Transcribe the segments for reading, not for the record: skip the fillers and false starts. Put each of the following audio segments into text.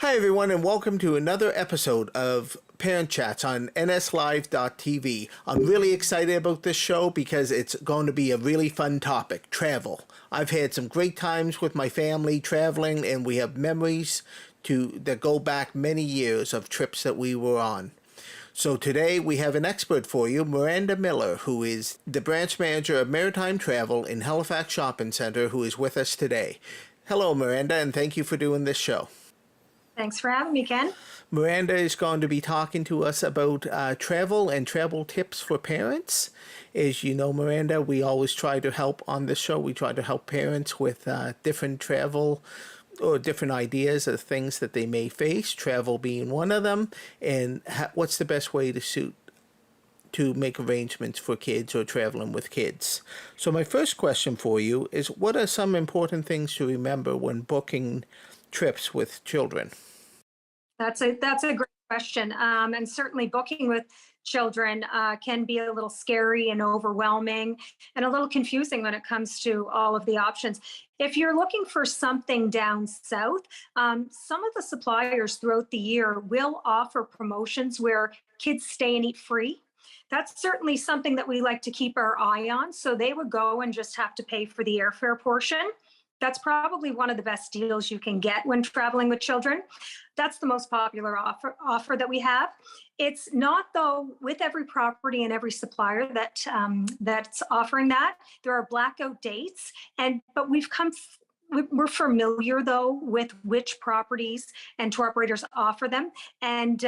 Hi, everyone, and welcome to another episode of Parent Chats on nslive.tv. I'm really excited about this show because it's going to be a really fun topic, travel. I've had some great times with my family traveling, and we have memories that go back many years of trips that we were on. So today we have an expert for you, Myranda Miller, who is the branch manager of Maritime Travel in Halifax Shopping Centre, who is with us today. Hello, Myranda, and thank you for doing this show. Thanks for having me, Ken. Myranda is going to be talking to us about travel and travel tips for parents. As you know, Myranda, we always try to help on this show. We try to help parents with different travel or different ideas of things that they may face, travel being one of them, and what's the best way to make arrangements for kids or traveling with kids. So my first question for you is, what are some important things to remember when booking trips with children? That's a great question, and certainly booking with children can be a little scary and overwhelming, and a little confusing when it comes to all of the options. If you're looking for something down south, some of the suppliers throughout the year will offer promotions where kids stay and eat free. That's certainly something that we like to keep our eye on. So they would go and just have to pay for the airfare portion. That's probably one of the best deals you can get when traveling with children. That's the most popular offer that we have. It's not, though, with every property and every supplier that's offering that. There are blackout dates, but we're familiar, though, with which properties and tour operators offer them, and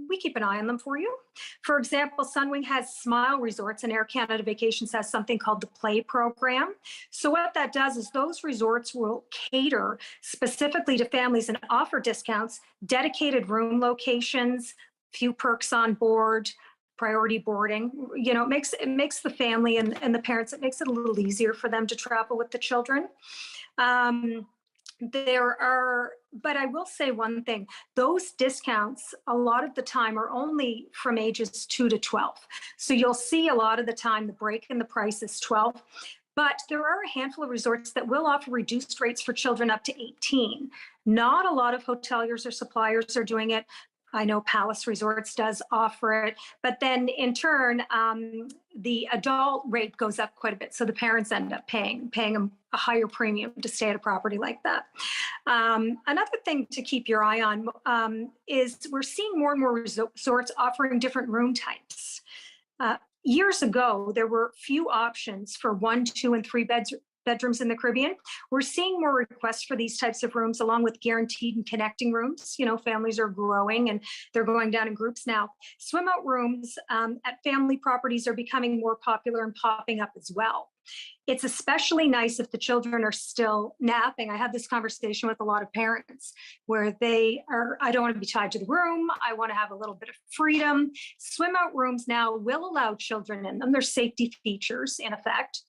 we keep an eye on them for you. For example, Sunwing has Smile Resorts, and Air Canada Vacations has something called the Play Program. So what that does is those resorts will cater specifically to families and offer discounts, dedicated room locations, few perks on board, priority boarding. You know, it makes the family and the parents, it makes it a little easier for them to travel with the children. But I will say one thing, those discounts a lot of the time are only from ages 2 to 12. So you'll see a lot of the time the break in the price is 12. But there are a handful of resorts that will offer reduced rates for children up to 18. Not a lot of hoteliers or suppliers are doing it. I know Palace Resorts does offer it, but then in turn, the adult rate goes up quite a bit. So the parents end up paying a higher premium to stay at a property like that. Another thing to keep your eye on is we're seeing more and more resorts offering different room types. Years ago, there were few options for 1, 2, and 3 bedrooms in the Caribbean. We're seeing more requests for these types of rooms, along with guaranteed and connecting rooms. You know, families are growing and they're going down in groups now. Swim out rooms at family properties are becoming more popular and popping up as well. It's especially nice if the children are still napping. I had this conversation with a lot of parents where I don't want to be tied to the room. I want to have a little bit of freedom. Swim out rooms now will allow children in them. There's safety features in effect.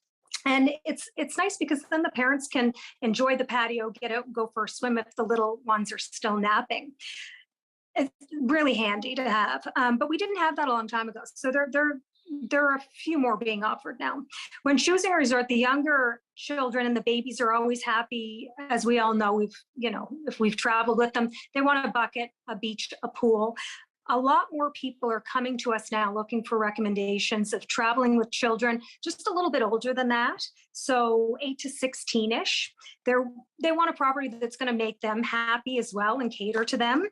And it's nice because then the parents can enjoy the patio, get out and go for a swim if the little ones are still napping. It's really handy to have. But we didn't have that a long time ago. So there are a few more being offered now. When choosing a resort, the younger children and the babies are always happy. As we all know, if we've traveled with them, they want a bucket, a beach, a pool. A lot more people are coming to us now looking for recommendations of traveling with children just a little bit older than that. So 8 to 16-ish. They want a property that's going to make them happy as well and cater to them.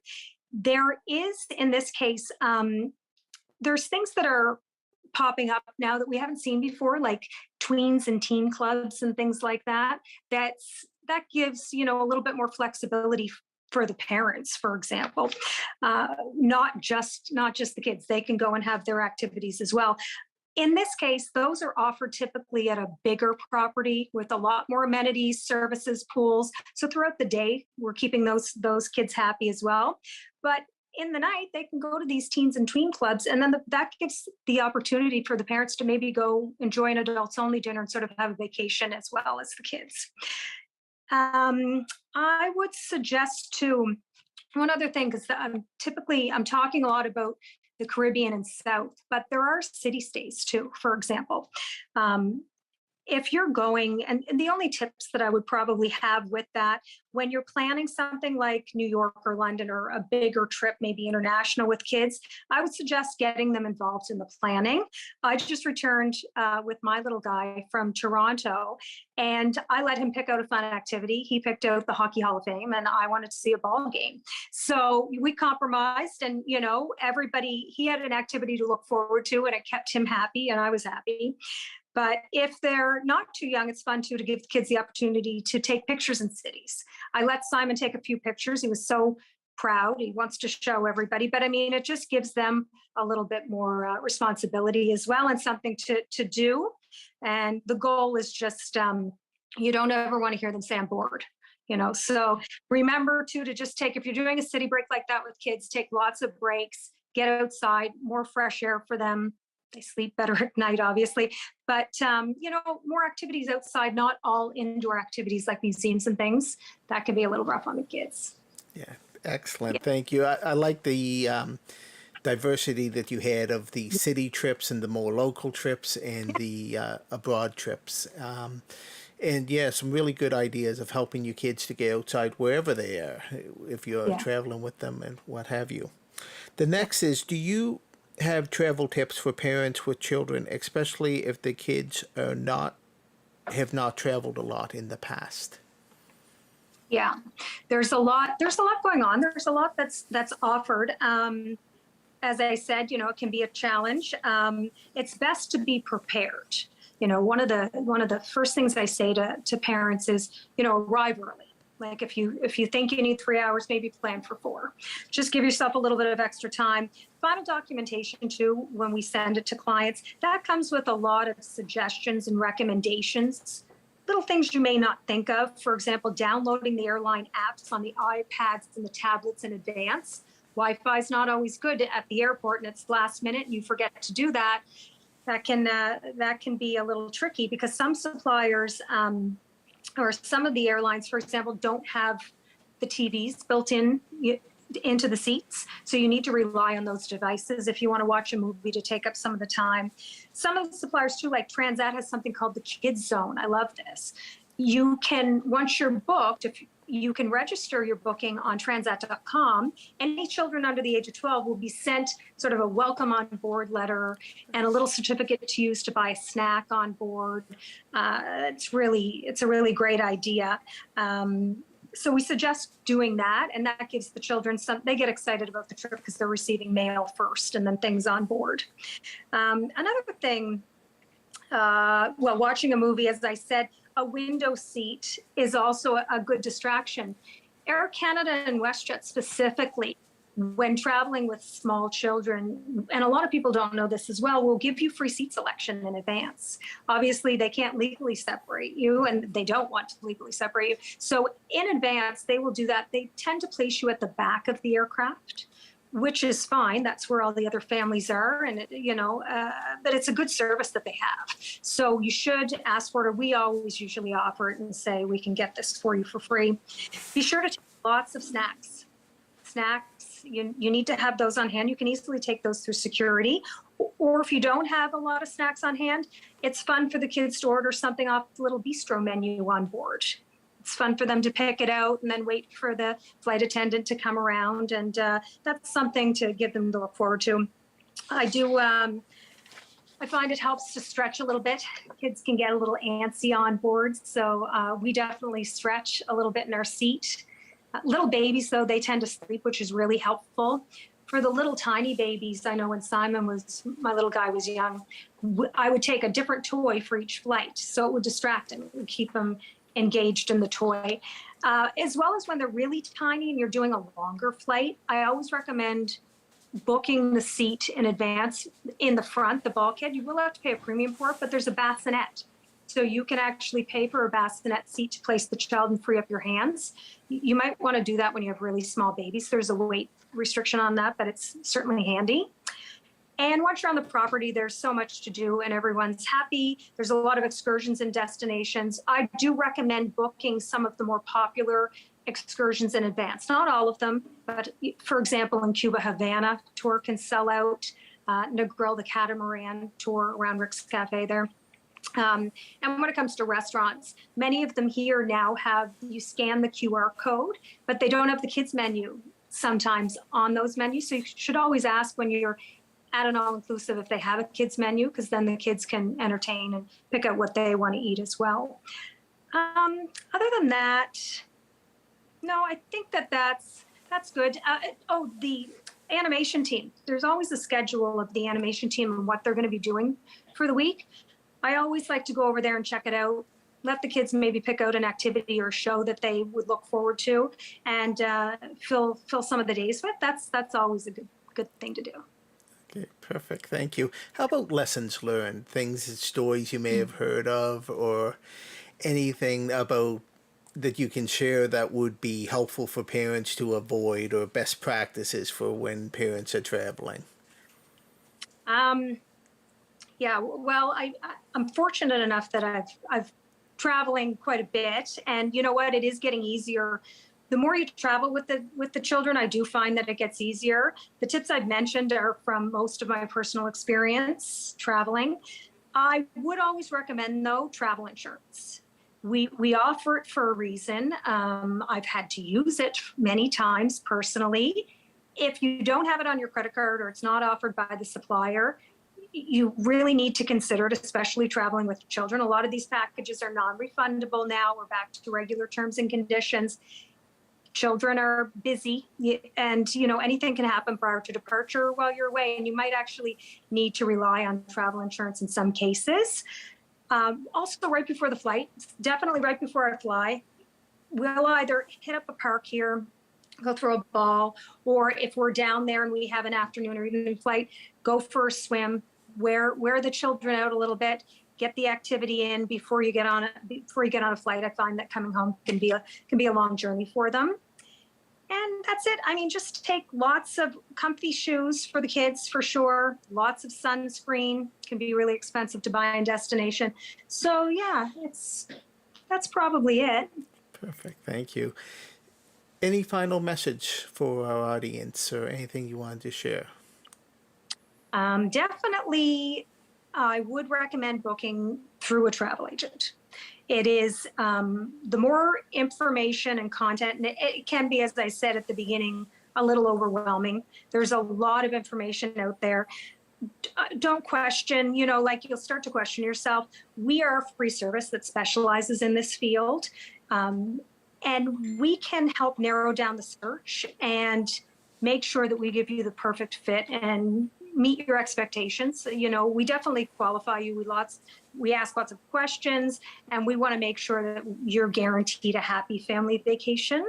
There is, in this case, there's things that are popping up now that we haven't seen before, like tweens and teen clubs and things like that. That gives, a little bit more flexibility for the parents, for example, not just the kids. They can go and have their activities as well. In this case, those are offered typically at a bigger property with a lot more amenities, services, pools. So throughout the day, we're keeping those kids happy as well. But in the night, they can go to these teens and tween clubs, and then that gives the opportunity for the parents to maybe go enjoy an adults-only dinner and sort of have a vacation as well as the kids. I would suggest too, one other thing, because I'm talking a lot about the Caribbean and South, but there are city stays too, for example. if you're going, and the only tips that I would probably have with that, when you're planning something like New York or London or a bigger trip, maybe international with kids, I would suggest getting them involved in the planning. I just returned with my little guy from Toronto, and I let him pick out a fun activity. He picked out the Hockey Hall of Fame, and I wanted to see a ball game. So we compromised, and everybody, he had an activity to look forward to, and it kept him happy, and I was happy. But if they're not too young, it's fun too to give the kids the opportunity to take pictures in cities. I let Simon take a few pictures. He was so proud. He wants to show everybody. But I mean, it just gives them a little bit more responsibility as well, and something to do. And the goal is just, you don't ever want to hear them say I'm bored. So remember too, to just take, if you're doing a city break like that with kids, take lots of breaks, get outside, more fresh air for them. They sleep better at night, obviously, but more activities outside, not all indoor activities like museums and things. That can be a little rough on the kids. Yeah, excellent. Yeah. Thank you. I like the diversity that you had of the city trips and the more local trips and the abroad trips. And yeah, some really good ideas of helping your kids to get outside wherever they are, if you're traveling with them and what have you. The next is, do you have travel tips for parents with children, especially if the kids have not traveled a lot in the past? Yeah, there's a lot going on. There's a lot that's offered. As I said, it can be a challenge. It's best to be prepared. One of the first things I say to parents is, arrive early. Like if you think you need 3 hours, maybe plan for 4. Just give yourself a little bit of extra time. Final documentation too, when we send it to clients, that comes with a lot of suggestions and recommendations. Little things you may not think of. For example, downloading the airline apps on the iPads and the tablets in advance. Wi-Fi is not always good at the airport, and it's last minute and you forget to do that. That can be a little tricky because some suppliers or some of the airlines, for example, don't have the TVs built into the seats. So you need to rely on those devices if you want to watch a movie to take up some of the time. Some of the suppliers too, like Transat, has something called the Kids Zone. I love this. You can, once you're booked, if you can register your booking on transat.com. Any children under the age of 12 will be sent sort of a welcome on board letter and a little certificate to use to buy a snack on board. It's a really great idea. So we suggest doing that, and that gives the children they get excited about the trip because they're receiving mail first and then things on board. Another thing, watching a movie, as I said, a window seat is also a good distraction. Air Canada and WestJet specifically, when traveling with small children, and a lot of people don't know this as well, will give you free seat selection in advance. Obviously, they can't legally separate you, and they don't want to legally separate you. So in advance, they will do that. They tend to place you at the back of the aircraft, which is fine. That's where all the other families are, and but it's a good service that they have. So you should ask for it. We always usually offer it and say, we can get this for you for free. Be sure to take lots of snacks. You need to have those on hand. You can easily take those through security. Or if you don't have a lot of snacks on hand, it's fun for the kids to order something off the little bistro menu on board. It's fun for them to pick it out and then wait for the flight attendant to come around. And that's something to give them to look forward to. I find it helps to stretch a little bit. Kids can get a little antsy on board. So we definitely stretch a little bit in our seat. Little babies, though, they tend to sleep, which is really helpful. For the little tiny babies, I know when my little guy was young, I would take a different toy for each flight. So it would distract him. It would keep him engaged in the toy. As well as when they're really tiny and you're doing a longer flight, I always recommend booking the seat in advance in the front, the bulkhead. You will have to pay a premium for it, but there's a bassinet. So you can actually pay for a bassinet seat to place the child and free up your hands. You might want to do that when you have really small babies. There's a weight restriction on that, but it's certainly handy. And once you're on the property, there's so much to do and everyone's happy. There's a lot of excursions and destinations. I do recommend booking some of the more popular excursions in advance. Not all of them, but for example, in Cuba, Havana tour can sell out. Negril, the catamaran tour around Rick's Cafe there. And when it comes to restaurants, many of them here now have you scan the QR code, but they don't have the kids menu sometimes on those menus. So you should always ask when you're at an all-inclusive if they have a kids menu, because then the kids can entertain and pick out what they want to eat as well. Other than that, no, I think that's good. The animation team. There's always a schedule of the animation team and what they're going to be doing for the week. I always like to go over there and check it out. Let the kids maybe pick out an activity or show that they would look forward to, and fill some of the days with. That's always a good thing to do. Okay, perfect. Thank you. How about lessons learned? Things, stories you may have heard of, or anything about that you can share that would be helpful for parents to avoid, or best practices for when parents are traveling? Yeah, well, I'm fortunate enough that I've traveling quite a bit, and you know what? It is getting easier. The more you travel with the children, I do find that it gets easier. The tips I've mentioned are from most of my personal experience traveling. I would always recommend, though, travel insurance. We offer it for a reason. I've had to use it many times personally. If you don't have it on your credit card or it's not offered by the supplier, you really need to consider it, especially traveling with children. A lot of these packages are non-refundable now. We're back to regular terms and conditions. Children are busy, and anything can happen prior to departure while you're away, and you might actually need to rely on travel insurance in some cases. Also, right before the flight, definitely right before I fly, we'll either hit up a park here, go throw a ball, or if we're down there and we have an afternoon or evening flight, go for a swim, wear the children out a little bit, get the activity in before you get on a flight. I find that coming home can be a long journey for them. And that's it. I mean, just take lots of comfy shoes for the kids, for sure. Lots of sunscreen. Can be really expensive to buy in destination. So yeah, that's probably it. Perfect. Thank you. Any final message for our audience, or anything you wanted to share? Definitely, I would recommend booking through a travel agent. It is the more information and content, and it can be, as I said at the beginning, a little overwhelming. There's a lot of information out there. Don't question, like you'll start to question yourself. We are a free service that specializes in this field. And we can help narrow down the search and make sure that we give you the perfect fit and meet your expectations. We definitely qualify you. We ask lots of questions, and we want to make sure that you're guaranteed a happy family vacation.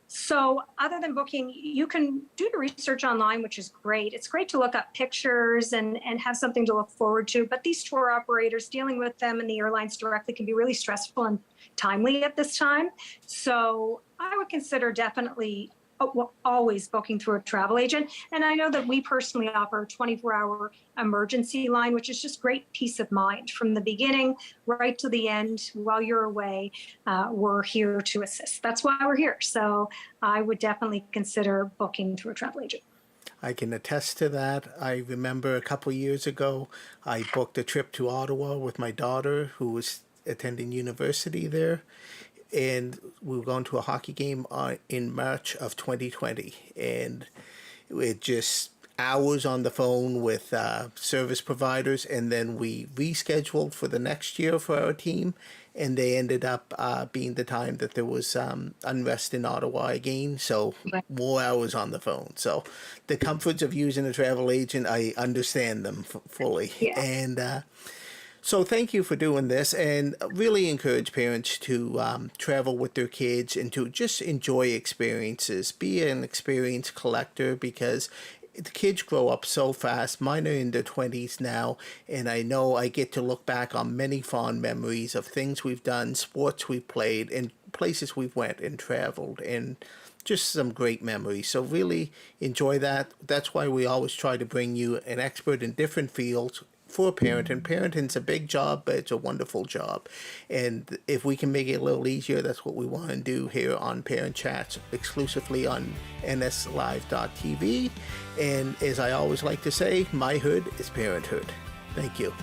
So other than booking, you can do the research online, which is great. It's great to look up pictures and have something to look forward to. But these tour operators, dealing with them and the airlines directly can be really stressful and timely at this time. So I would consider definitely always booking through a travel agent. And I know that we personally offer a 24-hour emergency line, which is just great peace of mind from the beginning right to the end. While you're away, we're here to assist. That's why we're here. So I would definitely consider booking through a travel agent. I can attest to that. I remember a couple years ago, I booked a trip to Ottawa with my daughter, who was attending university there. And we were going to a hockey game in March of 2020. And it just hours on the phone with service providers. And then we rescheduled for the next year for our team. And they ended up being the time that there was unrest in Ottawa again. So more hours on the phone. So the comforts of using a travel agent, I understand them fully. Yeah. And so thank you for doing this, and really encourage parents to travel with their kids and to just enjoy experiences. Be an experience collector, because the kids grow up so fast. Mine are in their 20s now, and I know I get to look back on many fond memories of things we've done, sports we've played, and places we've went and traveled, and just some great memories. So really enjoy that. That's why we always try to bring you an expert in different fields for a parent. And parenting's a big job, but it's a wonderful job. And if we can make it a little easier, that's what we want to do here on Parent Chats, exclusively on nslive.tv. And as I always like to say, my hood is parenthood. Thank you.